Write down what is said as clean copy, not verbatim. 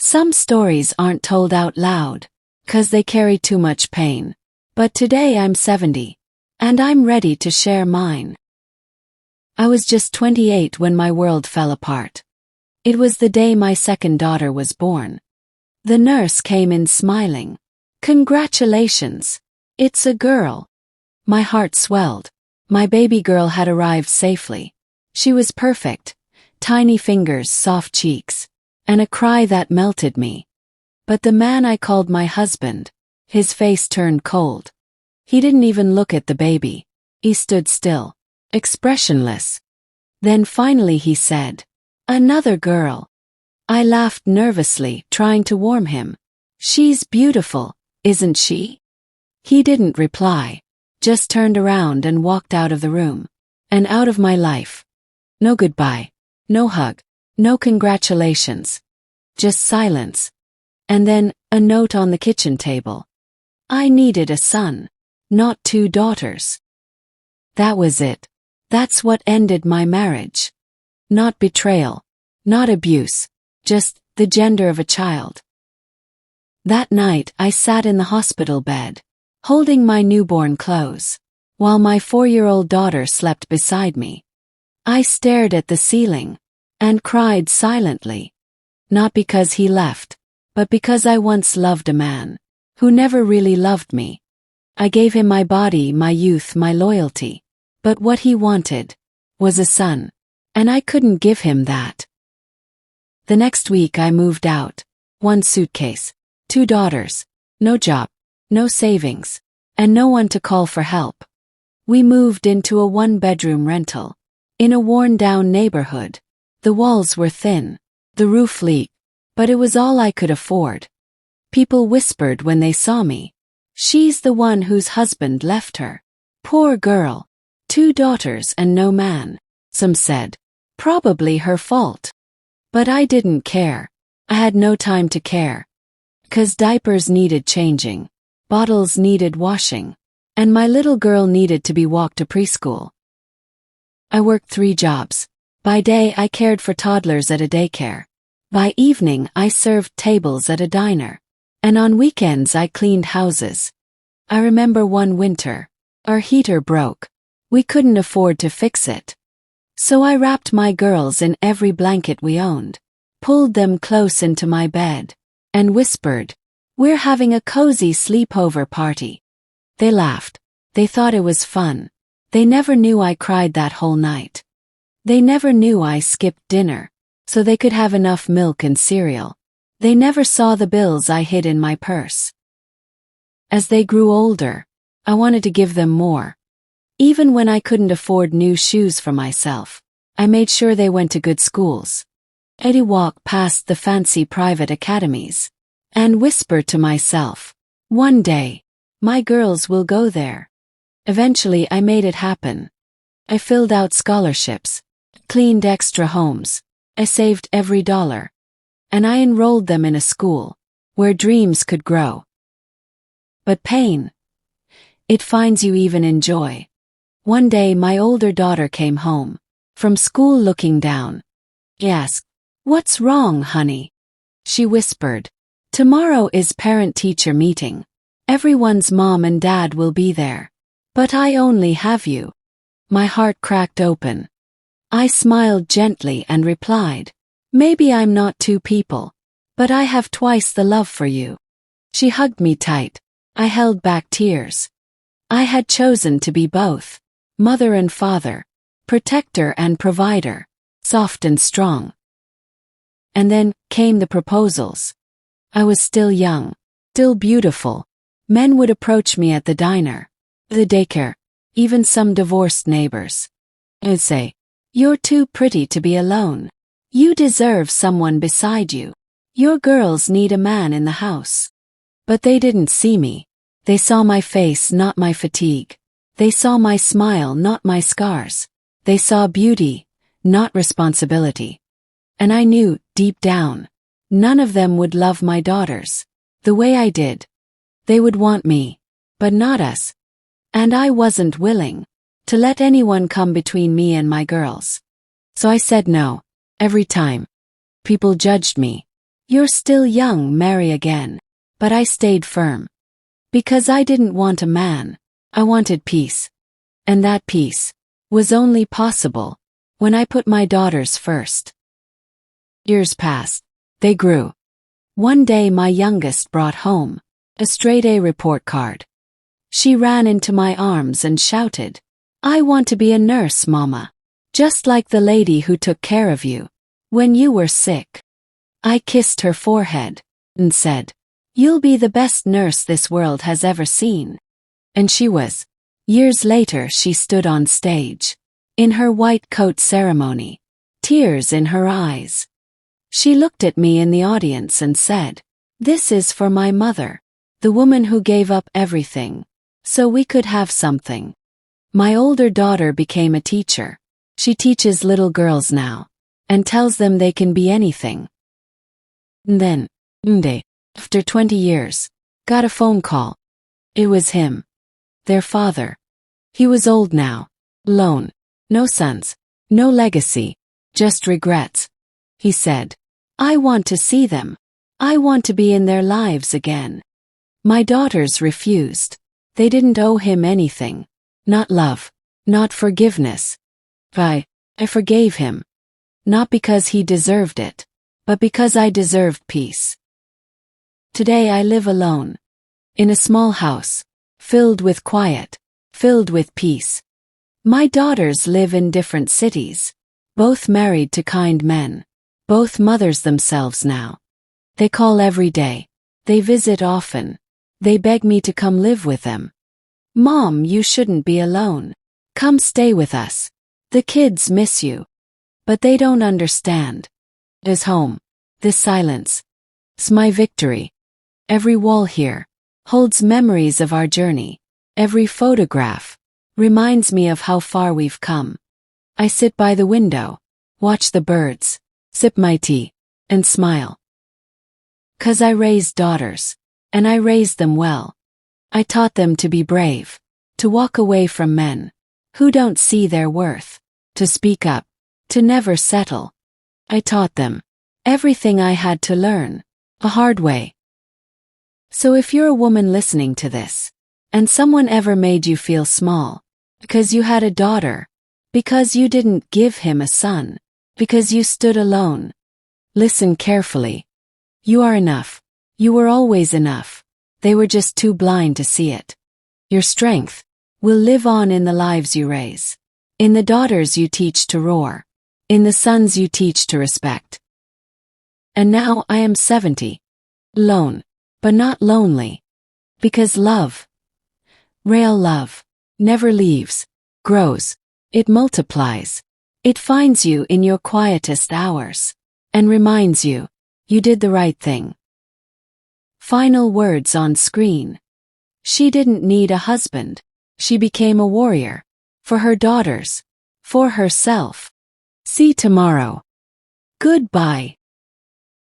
Some stories aren't told out loud, 'cause they carry too much pain. But today I'm 70, and I'm ready to share mine. I was just 28 when my world fell apart. It was the day my second daughter was born. The nurse came in smiling. "Congratulations! It's a girl." My heart swelled. My baby girl had arrived safely. She was perfect, tiny fingers, soft cheeks, and a cry that melted me. But the man I called my husband, his face turned cold. He didn't even look at the baby. He stood still, expressionless. Then finally he said, "Another girl." I laughed nervously, trying to warm him. "She's beautiful, isn't she?" He didn't reply, just turned around and walked out of the room. And out of my life. No goodbye, no hug, no congratulations. Just silence. And then, a note on the kitchen table. I needed a son, not 2 daughters. That was it. That's what ended my marriage. Not betrayal, not abuse, just the gender of a child. That night I sat in the hospital bed, holding my newborn close, while my 4-year-old daughter slept beside me. I stared at the ceiling, and cried silently. Not because he left, but because I once loved a man, who never really loved me. I gave him my body, my youth, my loyalty. But what he wanted was a son, and I couldn't give him that. The next week I moved out. 1 suitcase, 2 daughters, no job, no savings, and no one to call for help. We moved into a 1-bedroom rental, in a worn-down neighborhood. The walls were thin, the roof leaked, but it was all I could afford. People whispered when they saw me, "She's the one whose husband left her. Poor girl. 2 daughters and no man." Some said, "Probably her fault." But I didn't care. I had no time to care. 'Cause diapers needed changing, bottles needed washing, and my little girl needed to be walked to preschool. I worked 3 jobs. By day I cared for toddlers at a daycare. By evening I served tables at a diner. And on weekends I cleaned houses. I remember one winter, our heater broke. We couldn't afford to fix it. So I wrapped my girls in every blanket we owned, pulled them close into my bed, and whispered, "We're having a cozy sleepover party." They laughed. They thought it was fun. They never knew I cried that whole night. They never knew I skipped dinner, so they could have enough milk and cereal. They never saw the bills I hid in my purse. As they grew older, I wanted to give them more. Even when I couldn't afford new shoes for myself, I made sure they went to good schools. I'd walk past the fancy private academies, and whisper to myself, "One day, my girls will go there." Eventually I made it happen. I filled out scholarships, cleaned extra homes, I saved every dollar. And I enrolled them in a school, where dreams could grow. But pain, it finds you even in joy. One day my older daughter came home, from school looking down. I asked, "What's wrong, honey?" She whispered, "Tomorrow is parent-teacher meeting. Everyone's mom and dad will be there. But I only have you." My heart cracked open. I smiled gently and replied, "Maybe I'm not 2 people, but I have twice the love for you." She hugged me tight. I held back tears. I had chosen to be both, mother and father, protector and provider, soft and strong. And then came the proposals. I was still young, still beautiful. Men would approach me at the diner, the daycare, even some divorced neighbors. I'd say, "You're too pretty to be alone. You deserve someone beside you. Your girls need a man in the house." But they didn't see me. They saw my face, not my fatigue. They saw my smile, not my scars. They saw beauty, not responsibility. And I knew, deep down, none of them would love my daughters the way I did. They would want me, but not us. And I wasn't willing to let anyone come between me and my girls. So I said no. Every time. People judged me. "You're still young, marry again." But I stayed firm. Because I didn't want a man. I wanted peace. And that peace was only possible when I put my daughters first. Years passed. They grew. One day my youngest brought home a straight-A report card. She ran into my arms and shouted, "I want to be a nurse, Mama. Just like the lady who took care of you when you were sick." I kissed her forehead and said, "You'll be the best nurse this world has ever seen." And she was. Years later she stood on stage, in her white coat ceremony, tears in her eyes. She looked at me in the audience and said, "This is for my mother, the woman who gave up everything, so we could have something." My older daughter became a teacher. She teaches little girls now, and tells them they can be anything. And then, after 20 years, got a phone call. It was him. Their father. He was old now. Alone. No sons. No legacy. Just regrets. He said, "I want to see them. I want to be in their lives again." My daughters refused. They didn't owe him anything. Not love. Not forgiveness. I forgave him. Not because he deserved it, but because I deserved peace. Today I live alone. In a small house. Filled with quiet. Filled with peace. My daughters live in different cities. Both married to kind men. Both mothers themselves now. They call every day. They visit often. They beg me to come live with them. "Mom, you shouldn't be alone. Come stay with us. The kids miss you." But they don't understand. This home. This silence. It's my victory. Every wall here holds memories of our journey. Every photograph reminds me of how far we've come. I sit by the window, watch the birds, sip my tea, and smile. 'Cause I raised daughters, and I raised them well. I taught them to be brave, to walk away from men who don't see their worth, to speak up, to never settle. I taught them everything I had to learn, a hard way. So if you're a woman listening to this, and someone ever made you feel small, because you had a daughter, because you didn't give him a son, because you stood alone, listen carefully. You are enough. You were always enough. They were just too blind to see it. Your strength will live on in the lives you raise, in the daughters you teach to roar, in the sons you teach to respect. And now I am 70. Alone, but not lonely. Because love, real love, never leaves, grows, it multiplies. It finds you in your quietest hours, and reminds you, you did the right thing. Final words on screen. She didn't need a husband. She became a warrior. For her daughters. For herself. See tomorrow. Goodbye.